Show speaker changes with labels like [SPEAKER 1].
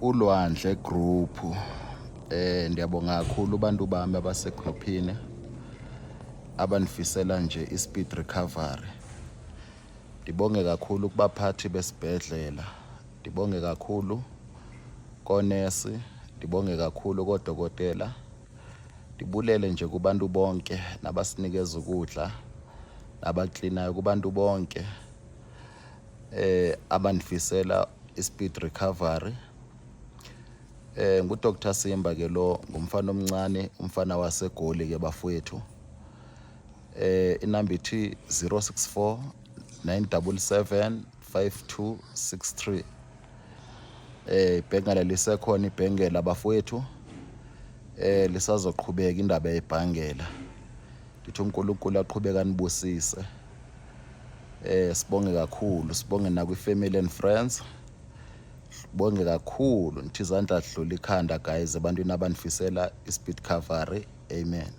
[SPEAKER 1] uLwandle Group. Ndiyabonga kakhulu bantu bami abasegroupini abanifisela nje i-speed recovery. Ndibonge kakhulu kubaphathi besibhedlela, ndibonge kakhulu konesi, ndibonge kakhulu kodokotela, ndibulele nje kubantu bonke nabasinikeza ukudla nabaklinayo, kubantu bonke abanifisela i-speed recovery. NguDr Simba ke lo, ngumfana omncane, umfana waseGoli ke bafowethu. Inamba ithi 064 977 5263. Ibhengela lisekhona ibhengela bafowethu. Lisazoqhubeka indaba yebhangela. Ndithi uNkulunkulu aqhubeka anibusise. Sibonge kakhulu, sibonge nakwifamily and friends. Sibonge kakhulu, nithi izandla zidlula ikhanda guys ebantwini abanifisela i-speed recovery. Amen.